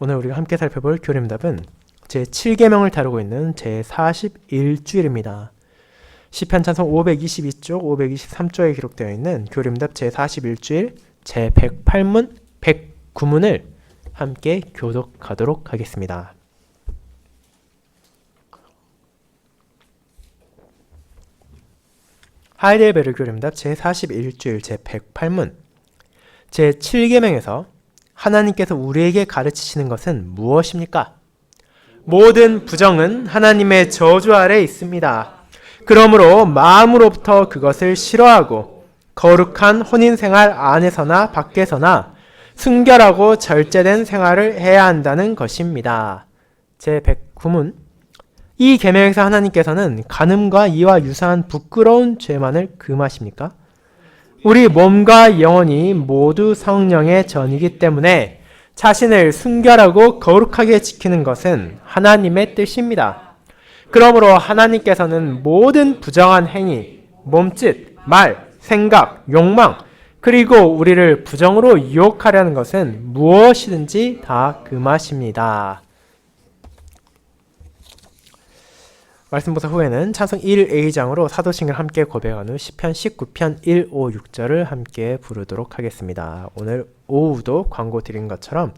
오늘 우리가 함께 살펴볼 교림답은 제7계명을 다루고 있는 제41주일입니다. 시편 찬송 522쪽, 523조에 기록되어 있는 교림답 제41주일 제108문, 109문을 함께 교독하도록 하겠습니다. 하이델베르 교림답 제41주일 제108문 제7계명에서 하나님께서 우리에게 가르치시는 것은 무엇입니까? 모든 부정은 하나님의 저주 아래 있습니다. 그러므로 마음으로부터 그것을 싫어하고 거룩한 혼인생활 안에서나 밖에서나 순결하고 절제된 생활을 해야 한다는 것입니다. 제109문 이 계명에서 하나님께서는 간음과 이와 유사한 부끄러운 죄만을 금하십니까? 우리 몸과 영혼이 모두 성령의 전이기 때문에 자신을 순결하고 거룩하게 지키는 것은 하나님의 뜻입니다. 그러므로 하나님께서는 모든 부정한 행위, 몸짓, 말, 생각, 욕망, 그리고 우리를 부정으로 유혹하려는 것은 무엇이든지 다 금하십니다. 말씀보사 후에는 찬송 1A장으로 사도신을 함께 고백한 후 시편 19편 1, 5, 6절을 함께 부르도록 하겠습니다. 오늘 오후도 광고 드린 것처럼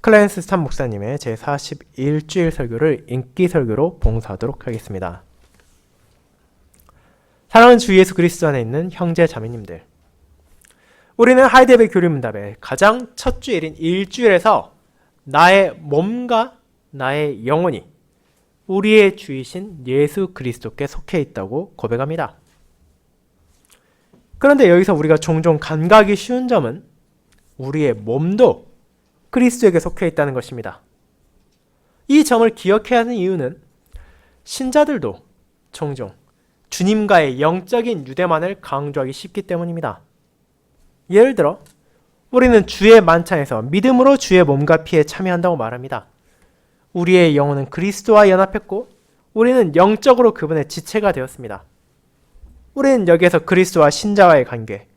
클랜스 스탄 목사님의 제41주일 설교를 인기 설교로 봉사하도록 하겠습니다. 사랑하는 주 예수 그리스도 안에 있는 형제 자매님들, 우리는 하이델베르 교리문답의 가장 첫 주일인 일주일에서 나의 몸과 나의 영혼이 우리의 주이신 예수 그리스도께 속해 있다고 고백합니다. 그런데 여기서 우리가 종종 간과하기 쉬운 점은 우리의 몸도 그리스도에게 속해 있다는 것입니다. 이 점을 기억해야 하는 이유는 신자들도 종종 주님과의 영적인 유대만을 강조하기 쉽기 때문입니다. 예를 들어 우리는 주의 만찬에서 믿음으로 주의 몸과 피에 참여한다고 말합니다. 우리의 영혼은 그리스도와 연합했고 우리는 영적으로 그분의 지체가 되었습니다. 우리는 여기에서 그리스도와 신자와의 관계,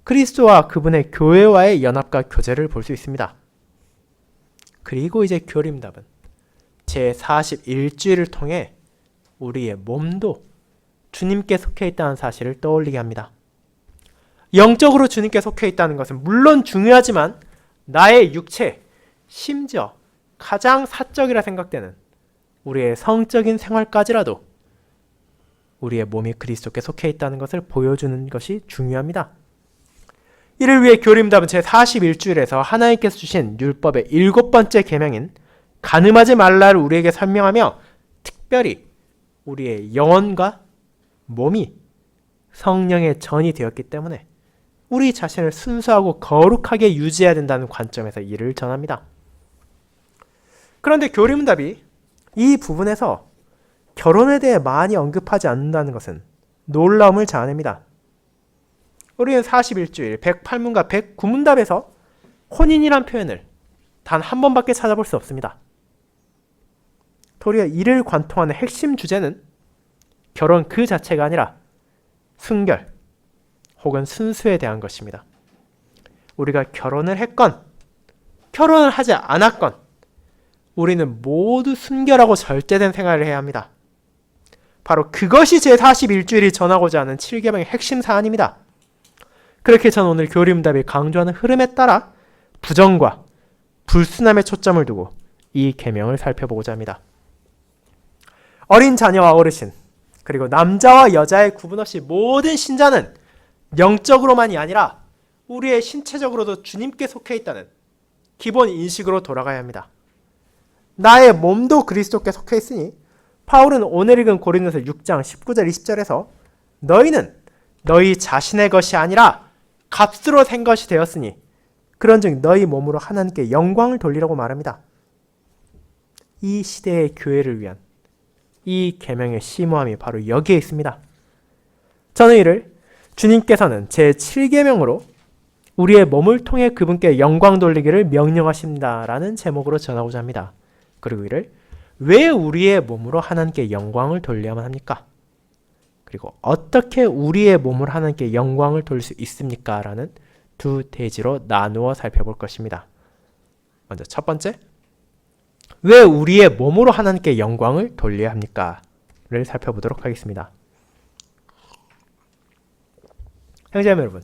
그리스도와 그분의 교회와의 연합과 교제를 볼 수 있습니다. 그리고 이제 교림답은 제41주일을 통해 우리의 몸도 주님께 속해 있다는 사실을 떠올리게 합니다. 영적으로 주님께 속해 있다는 것은 물론 중요하지만 나의 육체, 심지어 가장 사적이라 생각되는 우리의 성적인 생활까지라도 우리의 몸이 그리스도께 속해 있다는 것을 보여주는 것이 중요합니다. 이를 위해 교림답은 제41주일에서 하나님께서 주신 율법의 7번째 계명인 간음하지 말라를 우리에게 설명하며 특별히 우리의 영혼과 몸이 성령의 전이 되었기 때문에 우리 자신을 순수하고 거룩하게 유지해야 된다는 관점에서 이를 전합니다. 그런데 교리문답이 이 부분에서 결혼에 대해 많이 언급하지 않는다는 것은 놀라움을 자아냅니다. 우리는 41주일 108문과 109문답에서 혼인이란 표현을 단 한 번밖에 찾아볼 수 없습니다. 도리어 이를 관통하는 핵심 주제는 결혼 그 자체가 아니라 순결 혹은 순수에 대한 것입니다. 우리가 결혼을 했건 결혼을 하지 않았건 우리는 모두 순결하고 절제된 생활을 해야 합니다. 바로 그것이 제41주일이 전하고자 하는 7계명의 핵심 사안입니다. 그렇게 저는 오늘 교리문답이 강조하는 흐름에 따라 부정과 불순함에 초점을 두고 이 계명을 살펴보고자 합니다. 어린 자녀와 어르신, 그리고 남자와 여자의 구분 없이 모든 신자는 영적으로만이 아니라 우리의 신체적으로도 주님께 속해 있다는 기본 인식으로 돌아가야 합니다. 나의 몸도 그리스도께 속해 있으니 바울은 오늘 읽은 고린도서 6장 19절 20절에서 너희는 너희 자신의 것이 아니라 값으로 산 것이 되었으니 그런즉 너희 몸으로 하나님께 영광을 돌리라고 말합니다. 이 시대의 교회를 위한 이 계명의 심오함이 바로 여기에 있습니다. 저는 이를 주님께서는 제7계명으로 우리의 몸을 통해 그분께 영광 돌리기를 명령하신다라는 제목으로 전하고자 합니다. 그리고 이를 왜 우리의 몸으로 하나님께 영광을 돌려야만 합니까? 그리고 어떻게 우리의 몸으로 하나님께 영광을 돌릴 수 있습니까? 라는 두 대지로 나누어 살펴볼 것입니다. 먼저 첫 번째, 왜 우리의 몸으로 하나님께 영광을 돌려야 합니까? 를 살펴보도록 하겠습니다. 형제자매 여러분,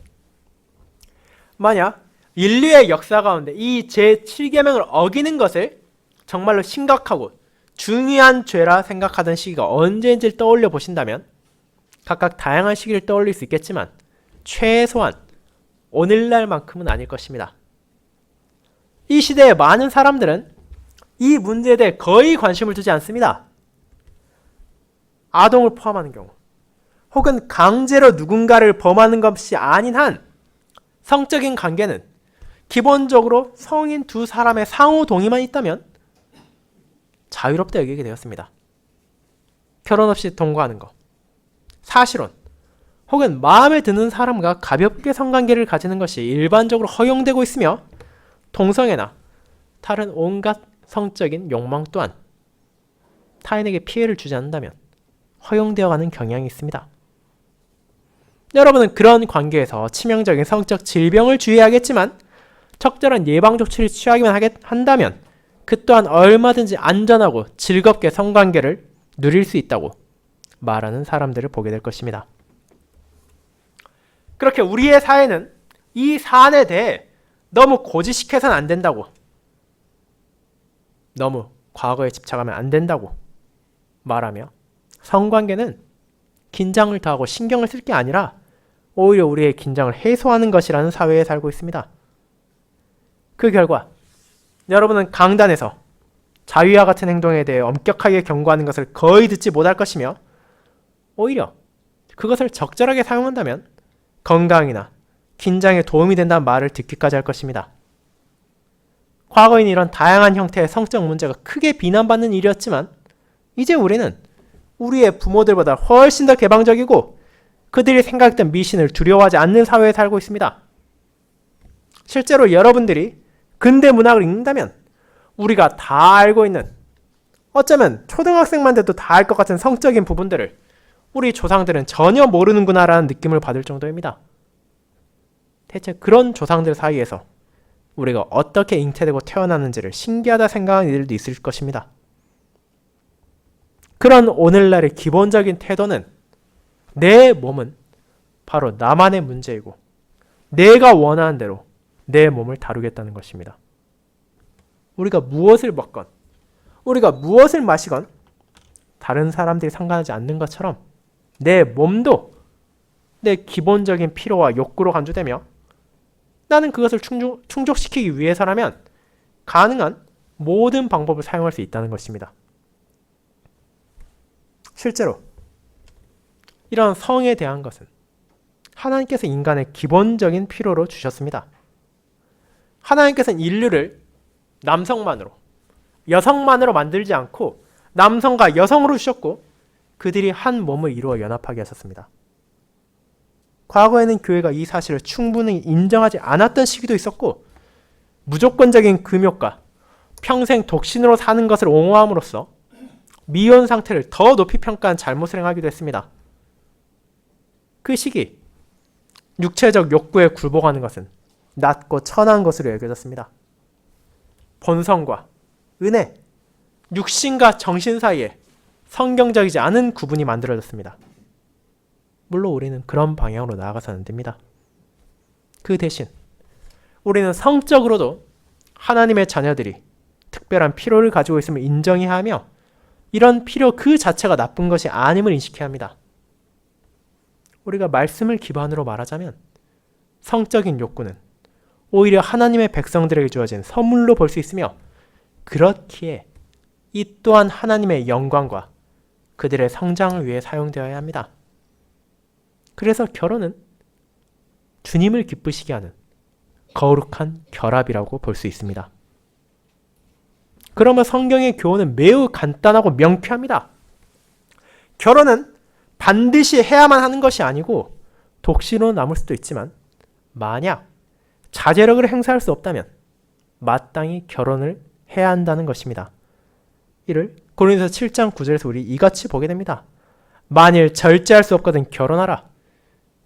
만약 인류의 역사 가운데 이 제7계명을 어기는 것을 정말로 심각하고 중요한 죄라 생각하던 시기가 언제인지를 떠올려 보신다면 각각 다양한 시기를 떠올릴 수 있겠지만 최소한 오늘날만큼은 아닐 것입니다. 이 시대의 많은 사람들은 이 문제에 대해 거의 관심을 두지 않습니다. 아동을 포함하는 경우 혹은 강제로 누군가를 범하는 것이 아닌 한 성적인 관계는 기본적으로 성인 두 사람의 상호 동의만 있다면 자유롭다 여기게 되었습니다. 결혼 없이 동거하는 것, 사실혼, 혹은 마음에 드는 사람과 가볍게 성관계를 가지는 것이 일반적으로 허용되고 있으며 동성애나 다른 온갖 성적인 욕망 또한 타인에게 피해를 주지 않는다면 허용되어가는 경향이 있습니다. 여러분은 그런 관계에서 치명적인 성적 질병을 주의해야겠지만 적절한 예방 조치를 취하기만 한다면 그 또한 얼마든지 안전하고 즐겁게 성관계를 누릴 수 있다고 말하는 사람들을 보게 될 것입니다. 그렇게 우리의 사회는 이 사안에 대해 너무 고지식해서는 안 된다고, 너무 과거에 집착하면 안 된다고 말하며 성관계는 긴장을 더하고 신경을 쓸 게 아니라 오히려 우리의 긴장을 해소하는 것이라는 사회에 살고 있습니다. 그 결과 여러분은 강단에서 자유와 같은 행동에 대해 엄격하게 경고하는 것을 거의 듣지 못할 것이며 오히려 그것을 적절하게 사용한다면 건강이나 긴장에 도움이 된다는 말을 듣기까지 할 것입니다. 과거에는 이런 다양한 형태의 성적 문제가 크게 비난받는 일이었지만 이제 우리는 우리의 부모들보다 훨씬 더 개방적이고 그들이 생각했던 미신을 두려워하지 않는 사회에 살고 있습니다. 실제로 여러분들이 근대 문학을 읽는다면 우리가 다 알고 있는, 어쩌면 초등학생만 돼도 다 알 것 같은 성적인 부분들을 우리 조상들은 전혀 모르는구나 라는 느낌을 받을 정도입니다. 대체 그런 조상들 사이에서 우리가 어떻게 잉태되고 태어났는지를 신기하다 생각하는 이들도 있을 것입니다. 그런 오늘날의 기본적인 태도는 내 몸은 바로 나만의 문제이고 내가 원하는 대로 내 몸을 다루겠다는 것입니다. 우리가 무엇을 먹건 우리가 무엇을 마시건 다른 사람들이 상관하지 않는 것처럼 내 몸도 내 기본적인 필요와 욕구로 간주되며 나는 그것을 충족시키기 위해서라면 가능한 모든 방법을 사용할 수 있다는 것입니다. 실제로 이런 성에 대한 것은 하나님께서 인간의 기본적인 필요로 주셨습니다. 하나님께서는 인류를 남성만으로, 여성만으로 만들지 않고 남성과 여성으로 주셨고 그들이 한 몸을 이루어 연합하게 하셨습니다. 과거에는 교회가 이 사실을 충분히 인정하지 않았던 시기도 있었고 무조건적인 금욕과 평생 독신으로 사는 것을 옹호함으로써 미혼 상태를 더 높이 평가한 잘못을 행하기도 했습니다. 그 시기 육체적 욕구에 굴복하는 것은 낮고 천한 것으로 여겨졌습니다. 본성과 은혜, 육신과 정신 사이에 성경적이지 않은 구분이 만들어졌습니다. 물론 우리는 그런 방향으로 나아가서는 안 됩니다. 그 대신 우리는 성적으로도 하나님의 자녀들이 특별한 필요를 가지고 있음을 인정해야 하며 이런 필요 그 자체가 나쁜 것이 아님을 인식해야 합니다. 우리가 말씀을 기반으로 말하자면 성적인 욕구는 오히려 하나님의 백성들에게 주어진 선물로 볼 수 있으며 그렇기에 이 또한 하나님의 영광과 그들의 성장을 위해 사용되어야 합니다. 그래서 결혼은 주님을 기쁘시게 하는 거룩한 결합이라고 볼 수 있습니다. 그러면 성경의 교훈은 매우 간단하고 명쾌합니다. 결혼은 반드시 해야만 하는 것이 아니고 독신으로 남을 수도 있지만 만약 자제력을 행사할 수 없다면 마땅히 결혼을 해야 한다는 것입니다. 이를 고린도서 7장 9절에서 우리 이같이 보게 됩니다. 만일 절제할 수 없거든 결혼하라.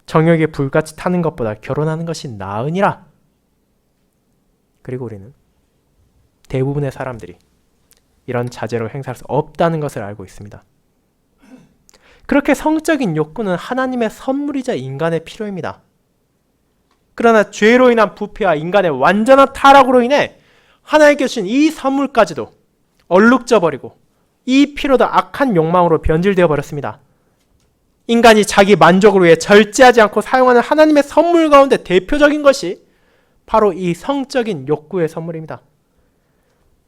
정욕에 불같이 타는 것보다 결혼하는 것이 나으니라. 그리고 우리는 대부분의 사람들이 이런 자제로 행사할 수 없다는 것을 알고 있습니다. 그렇게 성적인 욕구는 하나님의 선물이자 인간의 필요입니다. 그러나 죄로 인한 부패와 인간의 완전한 타락으로 인해 하나님께 주신 이 선물까지도 얼룩져 버리고 이 필요도 악한 욕망으로 변질되어 버렸습니다. 인간이 자기 만족을 위해 절제하지 않고 사용하는 하나님의 선물 가운데 대표적인 것이 바로 이 성적인 욕구의 선물입니다.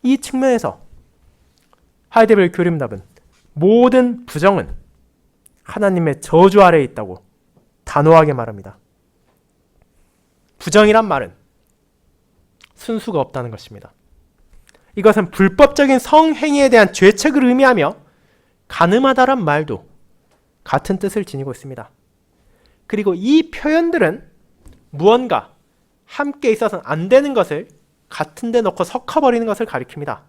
이 측면에서 하이데벨 교림답은 모든 부정은 하나님의 저주 아래에 있다고 단호하게 말합니다. 부정이란 말은 순수가 없다는 것입니다. 이것은 불법적인 성행위에 대한 죄책을 의미하며 간음하다란 말도 같은 뜻을 지니고 있습니다. 그리고 이 표현들은 무언가 함께 있어서는 안 되는 것을 같은 데 놓고 섞어버리는 것을 가리킵니다.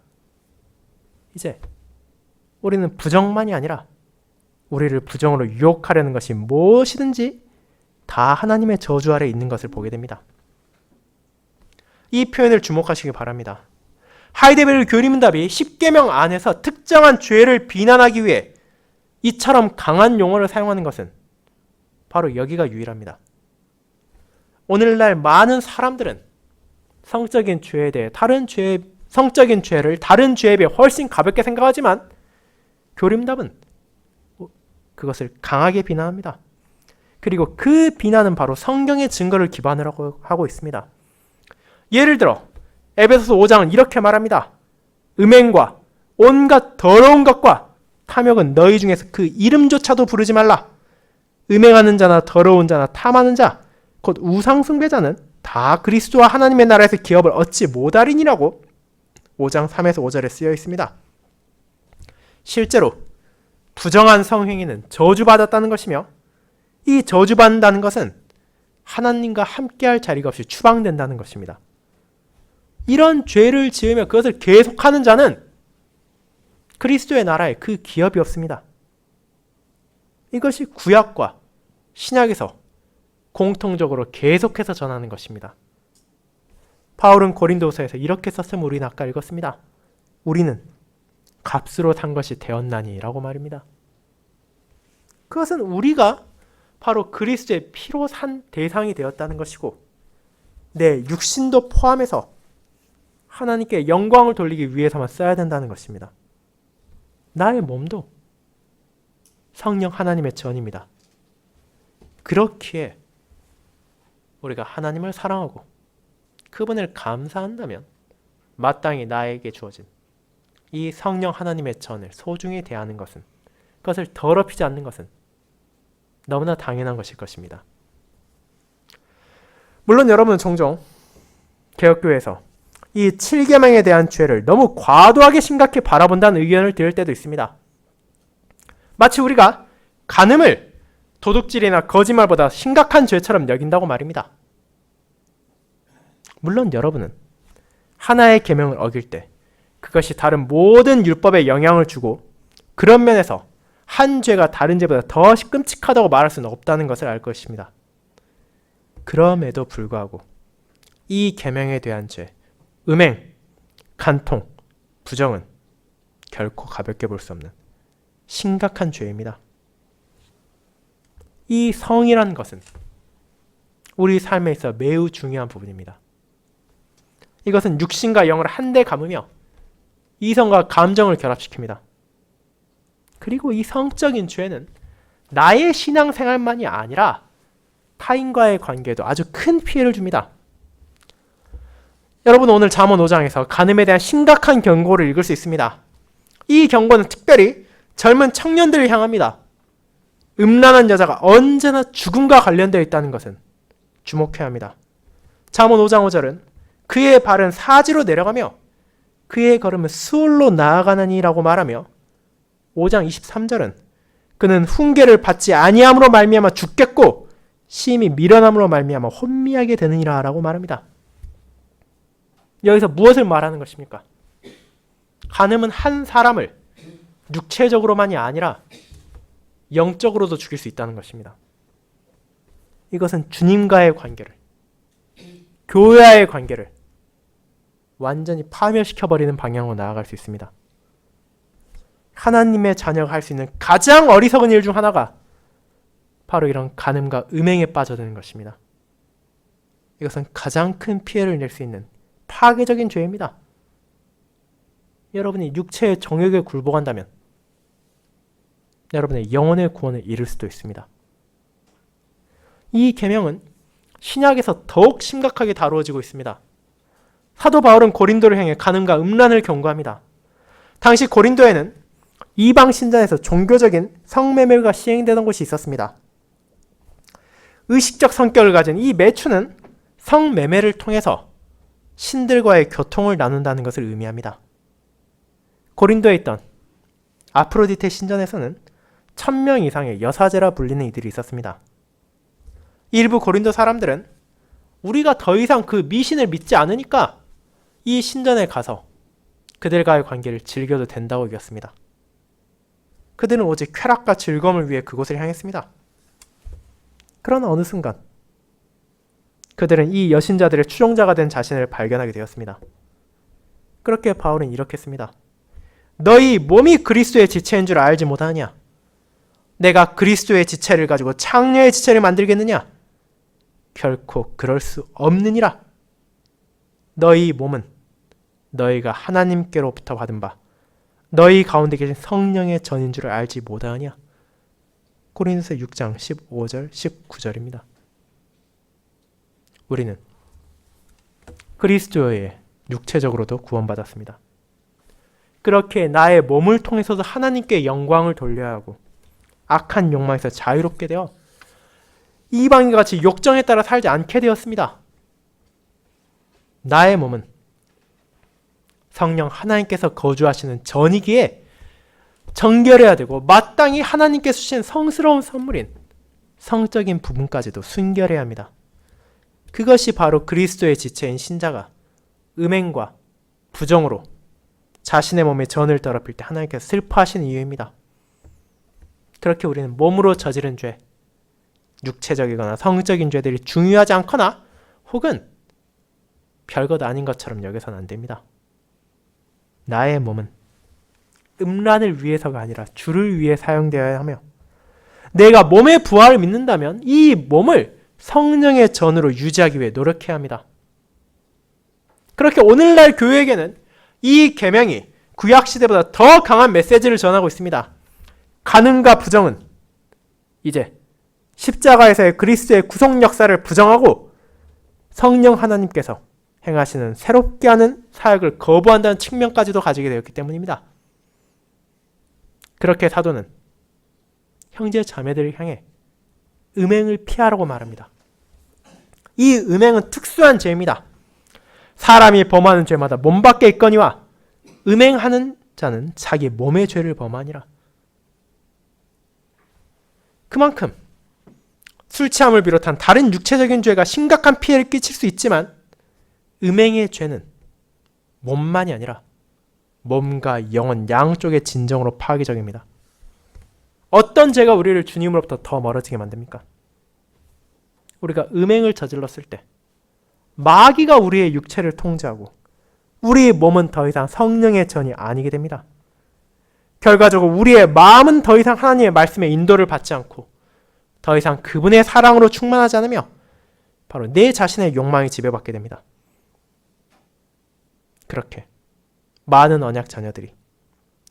이제 우리는 부정만이 아니라 우리를 부정으로 유혹하려는 것이 무엇이든지 다 하나님의 저주 아래 있는 것을 보게 됩니다. 이 표현을 주목하시기 바랍니다. 하이데벨 교리문답이 십계명 안에서 특정한 죄를 비난하기 위해 이처럼 강한 용어를 사용하는 것은 바로 여기가 유일합니다. 오늘날 많은 사람들은 성적인 죄에 대해 성적인 죄를 다른 죄에 비해 훨씬 가볍게 생각하지만 교림답은 그것을 강하게 비난합니다. 그리고 그 비난은 바로 성경의 증거를 기반으로 하고 있습니다. 예를 들어 에베소서 5장은 이렇게 말합니다. 음행과 온갖 더러운 것과 탐욕은 너희 중에서 그 이름조차도 부르지 말라. 음행하는 자나 더러운 자나 탐하는 자 곧 우상 숭배자는 다 그리스도와 하나님의 나라에서 기업을 얻지 못하리니라고 5장 3에서 5절에 쓰여 있습니다. 실제로 부정한 성행위는 저주받았다는 것이며 이 저주받는다는 것은 하나님과 함께할 자리가 없이 추방된다는 것입니다. 이런 죄를 지으며 그것을 계속하는 자는 그리스도의 나라에 그 기업이 없습니다. 이것이 구약과 신약에서 공통적으로 계속해서 전하는 것입니다. 바울은 고린도서에서 이렇게 썼음을 우리는 아까 읽었습니다. 우리는 값으로 산 것이 되었나니 라고 말입니다. 그것은 우리가 바로 그리스도의 피로 산 대상이 되었다는 것이고 내 육신도 포함해서 하나님께 영광을 돌리기 위해서만 써야 된다는 것입니다. 나의 몸도 성령 하나님의 전입니다. 그렇기에 우리가 하나님을 사랑하고 그분을 감사한다면 마땅히 나에게 주어진 이 성령 하나님의 전을 소중히 대하는 것은, 그것을 더럽히지 않는 것은 너무나 당연한 것일 것입니다. 물론 여러분은 종종 개혁교회에서 이 7계명에 대한 죄를 너무 과도하게 심각히 바라본다는 의견을 들을 때도 있습니다. 마치 우리가 간음을 도둑질이나 거짓말보다 심각한 죄처럼 여긴다고 말입니다. 물론 여러분은 하나의 계명을 어길 때 그것이 다른 모든 율법에 영향을 주고 그런 면에서 한 죄가 다른 죄보다 더 끔찍하다고 말할 수는 없다는 것을 알 것입니다. 그럼에도 불구하고 이 계명에 대한 죄, 음행, 간통, 부정은 결코 가볍게 볼 수 없는 심각한 죄입니다. 이 성이라는 것은 우리 삶에 있어 매우 중요한 부분입니다. 이것은 육신과 영을 한데 감으며 이성과 감정을 결합시킵니다. 그리고 이 성적인 죄는 나의 신앙생활만이 아니라 타인과의 관계에도 아주 큰 피해를 줍니다. 여러분, 오늘 잠언 5장에서 간음에 대한 심각한 경고를 읽을 수 있습니다. 이 경고는 특별히 젊은 청년들을 향합니다. 음란한 여자가 언제나 죽음과 관련되어 있다는 것은 주목해야 합니다. 잠언 5장 5절은 그의 발은 사지로 내려가며 그의 걸음은 수월로 나아가느니라고 말하며 5장 23절은 그는 훈계를 받지 아니함으로 말미암아 죽겠고 심히 미련함으로 말미암아 혼미하게 되느니라 라고 말합니다. 여기서 무엇을 말하는 것입니까? 간음은 한 사람을 육체적으로만이 아니라 영적으로도 죽일 수 있다는 것입니다. 이것은 주님과의 관계를, 교회와의 관계를 완전히 파멸시켜버리는 방향으로 나아갈 수 있습니다. 하나님의 자녀가 할 수 있는 가장 어리석은 일 중 하나가 바로 이런 간음과 음행에 빠져드는 것입니다. 이것은 가장 큰 피해를 낼 수 있는 파괴적인 죄입니다. 여러분이 육체의 정욕에 굴복한다면 여러분의 영혼의 구원을 잃을 수도 있습니다. 이 계명은 신약에서 더욱 심각하게 다루어지고 있습니다. 사도 바울은 고린도를 향해 간음과 음란을 경고합니다. 당시 고린도에는 이방 신전에서 종교적인 성매매가 시행되던 곳이 있었습니다. 의식적 성격을 가진 이 매추는 성매매를 통해서 신들과의 교통을 나눈다는 것을 의미합니다. 고린도에 있던 아프로디테 신전에서는 1000명 이상의 여사제라 불리는 이들이 있었습니다. 일부 고린도 사람들은 우리가 더 이상 그 미신을 믿지 않으니까 이 신전에 가서 그들과의 관계를 즐겨도 된다고 여겼습니다. 그들은 오직 쾌락과 즐거움을 위해 그곳을 향했습니다. 그러나 어느 순간 그들은 이 여신자들의 추종자가 된 자신을 발견하게 되었습니다. 그렇게 바울은 이렇게 씁니다. 너희 몸이 그리스도의 지체인 줄 알지 못하느냐? 내가 그리스도의 지체를 가지고 창녀의 지체를 만들겠느냐? 결코 그럴 수 없느니라. 너희 몸은 너희가 하나님께로부터 받은 바 너희 가운데 계신 성령의 전인 줄 알지 못하느냐? 고린도서 6장 15절 19절입니다. 우리는 그리스도에 육체적으로도 구원받았습니다. 그렇게 나의 몸을 통해서도 하나님께 영광을 돌려야 하고 악한 욕망에서 자유롭게 되어 이방인과 같이 욕정에 따라 살지 않게 되었습니다. 나의 몸은 성령 하나님께서 거주하시는 전이기에 정결해야 되고 마땅히 하나님께서 주신 성스러운 선물인 성적인 부분까지도 순결해야 합니다. 그것이 바로 그리스도의 지체인 신자가 음행과 부정으로 자신의 몸에 전을 더럽힐 때 하나님께서 슬퍼하시는 이유입니다. 그렇게 우리는 몸으로 저지른 죄, 육체적이거나 성적인 죄들이 중요하지 않거나 혹은 별것 아닌 것처럼 여겨서는 안 됩니다. 나의 몸은 음란을 위해서가 아니라 주를 위해 사용되어야 하며 내가 몸의 부활을 믿는다면 이 몸을 성령의 전으로 유지하기 위해 노력해야 합니다. 그렇게 오늘날 교회에게는 이 계명이 구약시대보다 더 강한 메시지를 전하고 있습니다. 간음과 부정은 이제 십자가에서의 그리스도의 구속 역사를 부정하고 성령 하나님께서 행하시는 새롭게 하는 사역을 거부한다는 측면까지도 가지게 되었기 때문입니다. 그렇게 사도는 형제 자매들을 향해 음행을 피하라고 말합니다. 이 음행은 특수한 죄입니다. 사람이 범하는 죄마다 몸 밖에 있거니와 음행하는 자는 자기 몸의 죄를 범하니라. 그만큼 술 취함을 비롯한 다른 육체적인 죄가 심각한 피해를 끼칠 수 있지만 음행의 죄는 몸만이 아니라 몸과 영혼 양쪽의 진정으로 파괴적입니다. 어떤 죄가 우리를 주님으로부터 더 멀어지게 만듭니까? 우리가 음행을 저질렀을 때 마귀가 우리의 육체를 통제하고 우리의 몸은 더 이상 성령의 전이 아니게 됩니다. 결과적으로 우리의 마음은 더 이상 하나님의 말씀의 인도를 받지 않고 더 이상 그분의 사랑으로 충만하지 않으며 바로 내 자신의 욕망이 지배받게 됩니다. 그렇게 많은 언약 자녀들이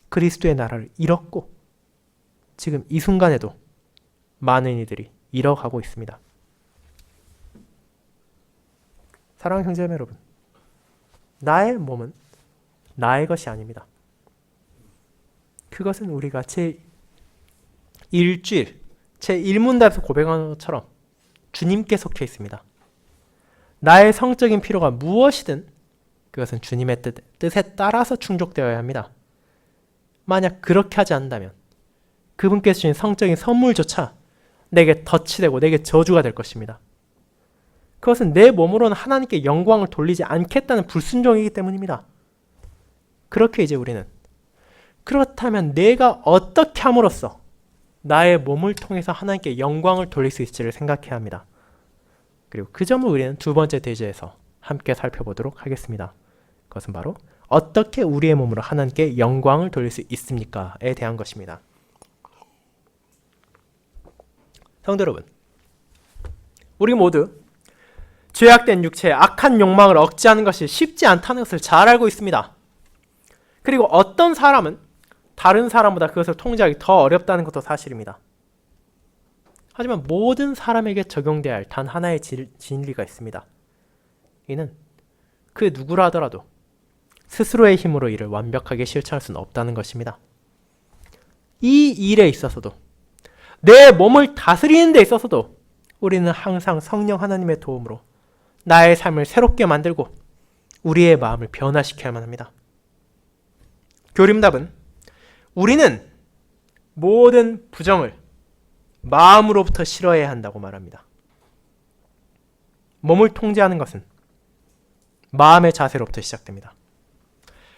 그리스도의 나라를 잃었고 지금 이 순간에도 많은 이들이 잃어가고 있습니다. 사랑하는 형제자매 여러분, 나의 몸은 나의 것이 아닙니다. 그것은 우리가 제1주일, 제1문답에서 고백한 것처럼 주님께 속해 있습니다. 나의 성적인 필요가 무엇이든 그것은 주님의 뜻에 따라서 충족되어야 합니다. 만약 그렇게 하지 않는다면 그분께서 주신 성적인 선물조차 내게 덫이 되고 내게 저주가 될 것입니다. 그것은 내 몸으로는 하나님께 영광을 돌리지 않겠다는 불순종이기 때문입니다. 그렇게 이제 우리는 그렇다면 내가 어떻게 함으로써 나의 몸을 통해서 하나님께 영광을 돌릴 수 있을지를 생각해야 합니다. 그리고 그 점을 우리는 두 번째 대지에서 함께 살펴보도록 하겠습니다. 그것은 바로 어떻게 우리의 몸으로 하나님께 영광을 돌릴 수 있습니까?에 대한 것입니다. 성도 여러분, 우리 모두 죄악된 육체의 악한 욕망을 억제하는 것이 쉽지 않다는 것을 잘 알고 있습니다. 그리고 어떤 사람은 다른 사람보다 그것을 통제하기 더 어렵다는 것도 사실입니다. 하지만 모든 사람에게 적용돼야 할 단 하나의 진리가 있습니다. 이는 그 누구라 하더라도 스스로의 힘으로 이를 완벽하게 실천할 수는 없다는 것입니다. 이 일에 있어서도, 내 몸을 다스리는 데 있어서도 우리는 항상 성령 하나님의 도움으로 나의 삶을 새롭게 만들고 우리의 마음을 변화시켜야만 합니다. 교림답은 우리는 모든 부정을 마음으로부터 싫어해야 한다고 말합니다. 몸을 통제하는 것은 마음의 자세로부터 시작됩니다.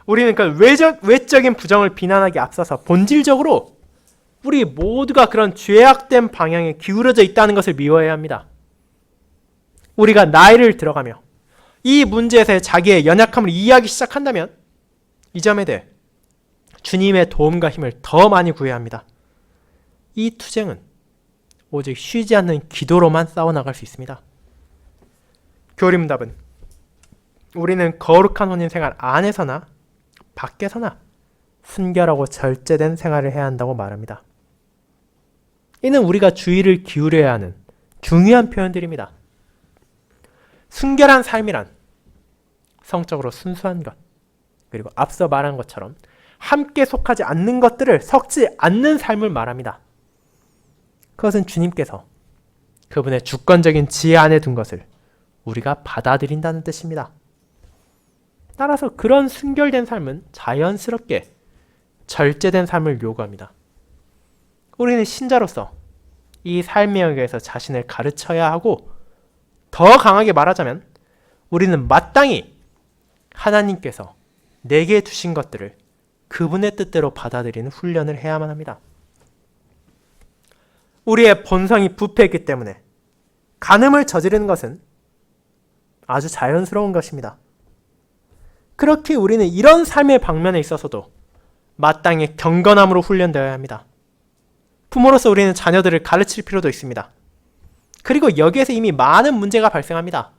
우리는 그 외적인 부정을 비난하기 앞서서 본질적으로 우리 모두가 그런 죄악된 방향에 기울어져 있다는 것을 미워해야 합니다. 우리가 나이를 들어가며 이 문제에서 자기의 연약함을 이해하기 시작한다면 이 점에 대해 주님의 도움과 힘을 더 많이 구해야 합니다. 이 투쟁은 오직 쉬지 않는 기도로만 싸워나갈 수 있습니다. 교림답은 우리는 거룩한 혼인 생활 안에서나 밖에서나 순결하고 절제된 생활을 해야 한다고 말합니다. 이는 우리가 주의를 기울여야 하는 중요한 표현들입니다. 순결한 삶이란 성적으로 순수한 것, 그리고 앞서 말한 것처럼 함께 속하지 않는 것들을 섞지 않는 삶을 말합니다. 그것은 주님께서 그분의 주권적인 지혜 안에 둔 것을 우리가 받아들인다는 뜻입니다. 따라서 그런 순결된 삶은 자연스럽게 절제된 삶을 요구합니다. 우리는 신자로서 이 삶의 영역에서 자신을 가르쳐야 하고, 더 강하게 말하자면 우리는 마땅히 하나님께서 내게 두신 것들을 그분의 뜻대로 받아들이는 훈련을 해야만 합니다. 우리의 본성이 부패했기 때문에 간음을 저지르는 것은 아주 자연스러운 것입니다. 그렇게 우리는 이런 삶의 방면에 있어서도 마땅히 경건함으로 훈련되어야 합니다. 부모로서 우리는 자녀들을 가르칠 필요도 있습니다. 그리고 여기에서 이미 많은 문제가 발생합니다.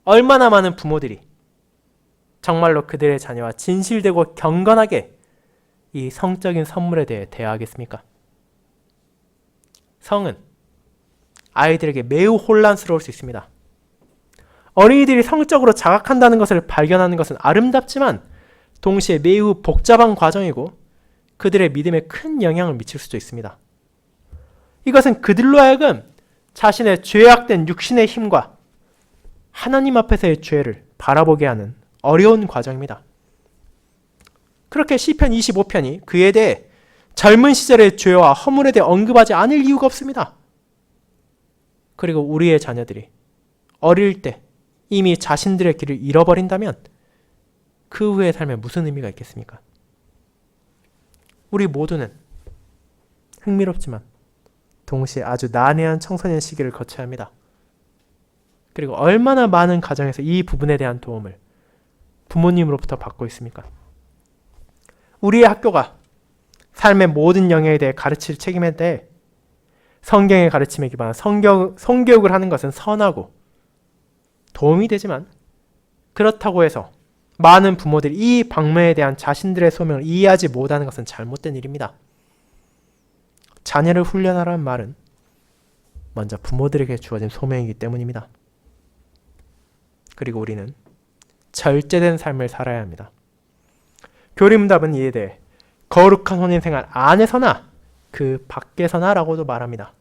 얼마나 많은 부모들이 정말로 그들의 자녀와 진실되고 경건하게 이 성적인 선물에 대해 대하겠습니까? 성은 아이들에게 매우 혼란스러울 수 있습니다. 어린이들이 성적으로 자각한다는 것을 발견하는 것은 아름답지만 동시에 매우 복잡한 과정이고 그들의 믿음에 큰 영향을 미칠 수도 있습니다. 이것은 그들로 하여금 자신의 죄악된 육신의 힘과 하나님 앞에서의 죄를 바라보게 하는 어려운 과정입니다. 그렇게 시편 25편이 그에 대해 젊은 시절의 죄와 허물에 대해 언급하지 않을 이유가 없습니다. 그리고 우리의 자녀들이 어릴 때 이미 자신들의 길을 잃어버린다면 그 후의 삶에 무슨 의미가 있겠습니까? 우리 모두는 흥미롭지만 동시에 아주 난해한 청소년 시기를 거쳐야 합니다. 그리고 얼마나 많은 가정에서 이 부분에 대한 도움을 부모님으로부터 받고 있습니까? 우리의 학교가 삶의 모든 영역에 대해 가르칠 책임에 대해 성경의 가르침에 기반한 성교육을 하는 것은 선하고 도움이 되지만, 그렇다고 해서 많은 부모들이 이 방면에 대한 자신들의 소명을 이해하지 못하는 것은 잘못된 일입니다. 자녀를 훈련하라는 말은 먼저 부모들에게 주어진 소명이기 때문입니다. 그리고 우리는 절제된 삶을 살아야 합니다. 교리문답은 이에 대해 거룩한 혼인생활 안에서나 그 밖에서나 라고도 말합니다.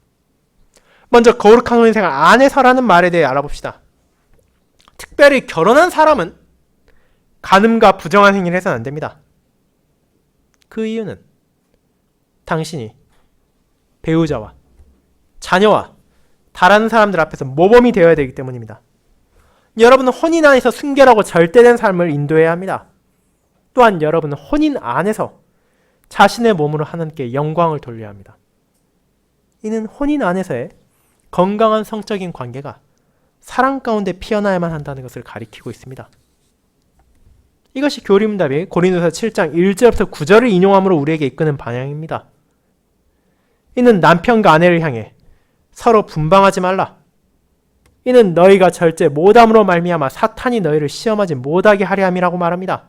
먼저 거룩한 혼인생활 안에서라는 말에 대해 알아봅시다. 특별히 결혼한 사람은 간음과 부정한 행위를 해서는 안 됩니다. 그 이유는 당신이 배우자와 자녀와 다른 사람들 앞에서 모범이 되어야 되기 때문입니다. 여러분은 혼인 안에서 순결하고 절대된 삶을 인도해야 합니다. 또한 여러분은 혼인 안에서 자신의 몸으로 하나님께 영광을 돌려야 합니다. 이는 혼인 안에서의 건강한 성적인 관계가 사랑 가운데 피어나야만 한다는 것을 가리키고 있습니다. 이것이 교리문답이 고린도서 7장 1절부터 9절을 인용함으로 우리에게 이끄는 방향입니다. 이는 남편과 아내를 향해 서로 분방하지 말라. 이는 너희가 절제 못함으로 말미암아 사탄이 너희를 시험하지 못하게 하려 함이라고 말합니다.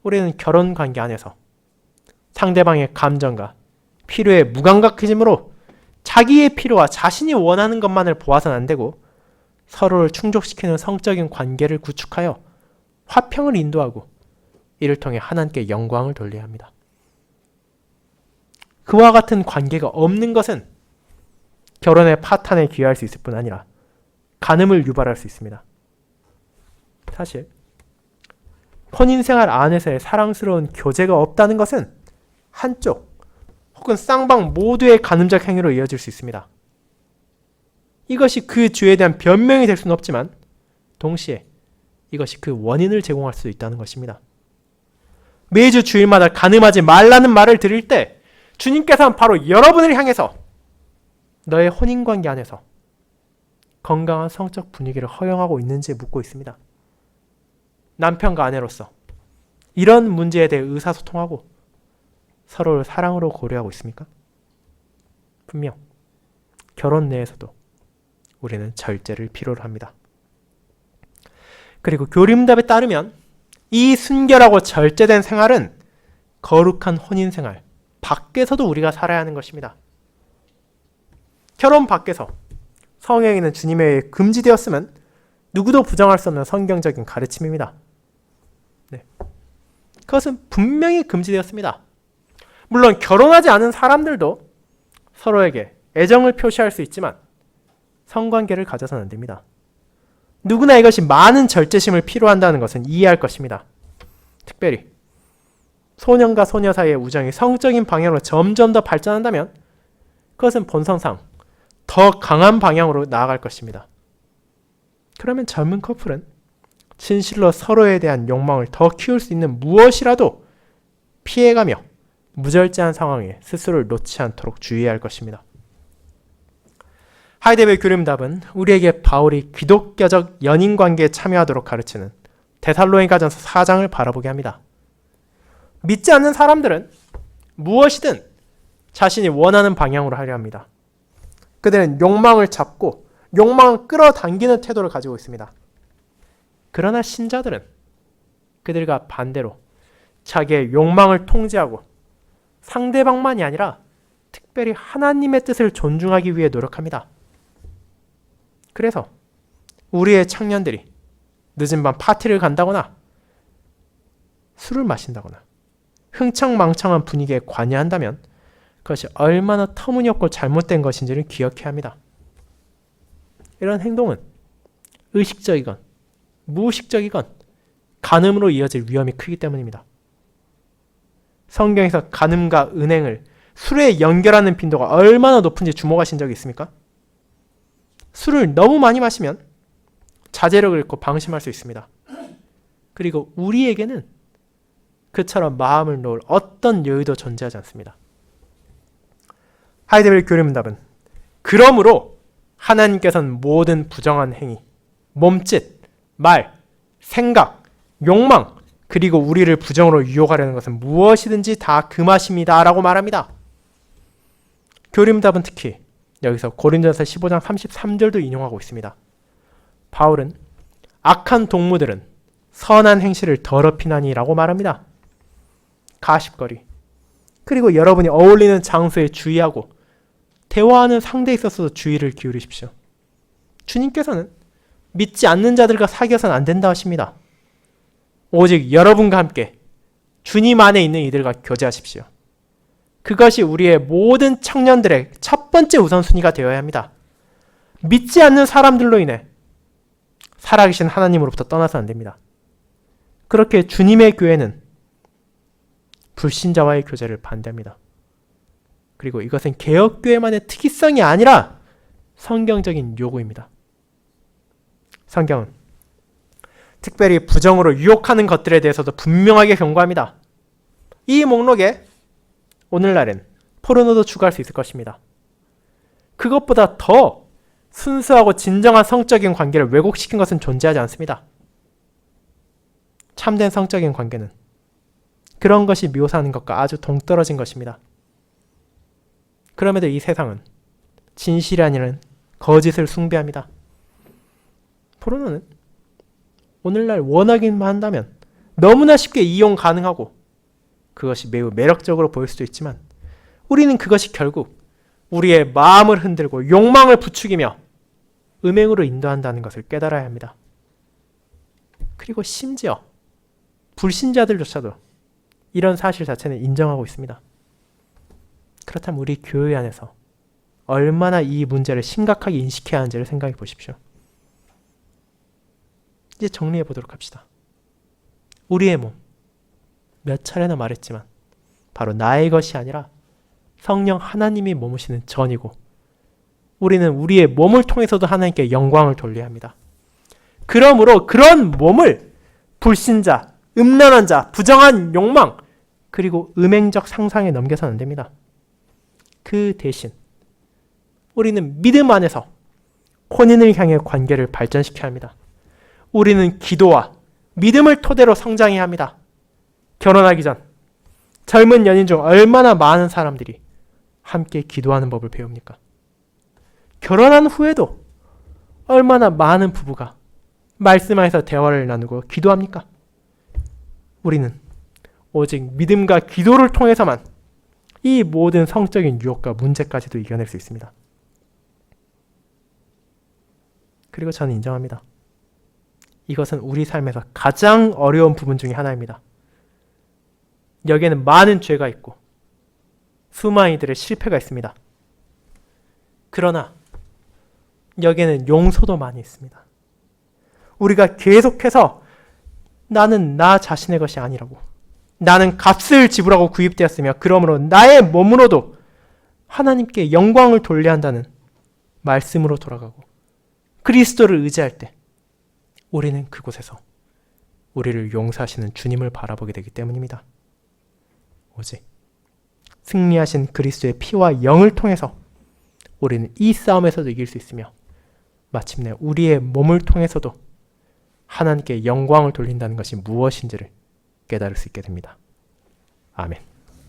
우리는 결혼 관계 안에서 상대방의 감정과 필요에 무감각해짐으로 자기의 필요와 자신이 원하는 것만을 보아서는 안 되고 서로를 충족시키는 성적인 관계를 구축하여 화평을 인도하고 이를 통해 하나님께 영광을 돌려야 합니다. 그와 같은 관계가 없는 것은 결혼의 파탄에 기여할 수 있을 뿐 아니라 간음을 유발할 수 있습니다. 사실 혼인생활 안에서의 사랑스러운 교제가 없다는 것은 한쪽 혹은 쌍방 모두의 간음적 행위로 이어질 수 있습니다. 이것이 그 죄에 대한 변명이 될 수는 없지만 동시에 이것이 그 원인을 제공할 수도 있다는 것입니다. 매주 주일마다 간음하지 말라는 말을 들을 때 주님께서는 바로 여러분을 향해서 너의 혼인관계 안에서 건강한 성적 분위기를 허용하고 있는지 묻고 있습니다. 남편과 아내로서 이런 문제에 대해 의사소통하고 서로를 사랑으로 고려하고 있습니까? 분명 결혼 내에서도 우리는 절제를 필요로 합니다. 그리고 교리문답에 따르면 이 순결하고 절제된 생활은 거룩한 혼인생활 밖에서도 우리가 살아야 하는 것입니다. 결혼 밖에서 성행위는 주님에 의해 금지되었으면 누구도 부정할 수 없는 성경적인 가르침입니다. 네. 그것은 분명히 금지되었습니다. 물론 결혼하지 않은 사람들도 서로에게 애정을 표시할 수 있지만 성관계를 가져서는 안 됩니다. 누구나 이것이 많은 절제심을 필요한다는 것은 이해할 것입니다. 특별히 소년과 소녀 사이의 우정이 성적인 방향으로 점점 더 발전한다면 그것은 본성상 더 강한 방향으로 나아갈 것입니다. 그러면 젊은 커플은 진실로 서로에 대한 욕망을 더 키울 수 있는 무엇이라도 피해가며 무절제한 상황에 스스로를 놓지 않도록 주의해야 할 것입니다. 하이데벨 교리문답은 우리에게 바울이 기독교적 연인관계에 참여하도록 가르치는 데살로니가전서 4장을 바라보게 합니다. 믿지 않는 사람들은 무엇이든 자신이 원하는 방향으로 하려 합니다. 그들은 욕망을 잡고 욕망을 끌어당기는 태도를 가지고 있습니다. 그러나 신자들은 그들과 반대로 자기의 욕망을 통제하고 상대방만이 아니라 특별히 하나님의 뜻을 존중하기 위해 노력합니다. 그래서 우리의 청년들이 늦은 밤 파티를 간다거나 술을 마신다거나 흥청망청한 분위기에 관여한다면 그것이 얼마나 터무니없고 잘못된 것인지를 기억해야 합니다. 이런 행동은 의식적이건 무의식적이건 간음으로 이어질 위험이 크기 때문입니다. 성경에서 간음과 은행을 술에 연결하는 빈도가 얼마나 높은지 주목하신 적이 있습니까? 술을 너무 많이 마시면 자제력을 잃고 방심할 수 있습니다. 그리고 우리에게는 그처럼 마음을 놓을 어떤 여유도 존재하지 않습니다. 하이데벨 교리문답은 그러므로 하나님께서는 모든 부정한 행위, 몸짓, 말, 생각, 욕망, 그리고 우리를 부정으로 유혹하려는 것은 무엇이든지 다 금하십니다 라고 말합니다. 교리문답은 특히 여기서 고린도전서 15장 33절도 인용하고 있습니다. 바울은 악한 동무들은 선한 행실을 더럽히나니 라고 말합니다. 가십거리, 그리고 여러분이 어울리는 장소에 주의하고 대화하는 상대에 있어서도 주의를 기울이십시오. 주님께서는 믿지 않는 자들과 사귀어서는 안 된다 하십니다. 오직 여러분과 함께 주님 안에 있는 이들과 교제하십시오. 그것이 우리의 모든 청년들의 첫 번째 우선순위가 되어야 합니다. 믿지 않는 사람들로 인해 살아계신 하나님으로부터 떠나서 안 됩니다. 그렇게 주님의 교회는 불신자와의 교제를 반대합니다. 그리고 이것은 개혁교회만의 특이성이 아니라 성경적인 요구입니다. 성경은 특별히 부정으로 유혹하는 것들에 대해서도 분명하게 경고합니다. 이 목록에 오늘날엔 포르노도 추가할 수 있을 것입니다. 그것보다 더 순수하고 진정한 성적인 관계를 왜곡시킨 것은 존재하지 않습니다. 참된 성적인 관계는 그런 것이 묘사하는 것과 아주 동떨어진 것입니다. 그럼에도 이 세상은 진실이 아니라 거짓을 숭배합니다. 포르노는 오늘날 원하기만 한다면 너무나 쉽게 이용 가능하고 그것이 매우 매력적으로 보일 수도 있지만 우리는 그것이 결국 우리의 마음을 흔들고 욕망을 부추기며 음행으로 인도한다는 것을 깨달아야 합니다. 그리고 심지어 불신자들조차도 이런 사실 자체는 인정하고 있습니다. 그렇다면 우리 교회 안에서 얼마나 이 문제를 심각하게 인식해야 하는지를 생각해 보십시오. 이제 정리해 보도록 합시다. 우리의 몸, 몇 차례나 말했지만 바로 나의 것이 아니라 성령 하나님이 머무시는 전이고 우리는 우리의 몸을 통해서도 하나님께 영광을 돌려야 합니다. 그러므로 그런 몸을 불신자, 음란한 자, 부정한 욕망, 그리고 음행적 상상에 넘겨서는 안 됩니다. 그 대신 우리는 믿음 안에서 혼인을 향해 관계를 발전시켜야 합니다. 우리는 기도와 믿음을 토대로 성장해야 합니다. 결혼하기 전 젊은 연인 중 얼마나 많은 사람들이 함께 기도하는 법을 배웁니까? 결혼한 후에도 얼마나 많은 부부가 말씀 안에서 대화를 나누고 기도합니까? 우리는 오직 믿음과 기도를 통해서만 이 모든 성적인 유혹과 문제까지도 이겨낼 수 있습니다. 그리고 저는 인정합니다. 이것은 우리 삶에서 가장 어려운 부분 중에 하나입니다. 여기에는 많은 죄가 있고 수많은 이들의 실패가 있습니다. 그러나 여기에는 용서도 많이 있습니다. 우리가 계속해서 나는 나 자신의 것이 아니라고, 나는 값을 지불하고 구입되었으며 그러므로 나의 몸으로도 하나님께 영광을 돌려야 한다는 말씀으로 돌아가고 그리스도를 의지할 때 우리는 그곳에서 우리를 용서하시는 주님을 바라보게 되기 때문입니다. 오직 승리하신 그리스도의 피와 영을 통해서 우리는 이 싸움에서도 이길 수 있으며 마침내 우리의 몸을 통해서도 하나님께 영광을 돌린다는 것이 무엇인지를 깨달을 수 있게 됩니다. 아멘.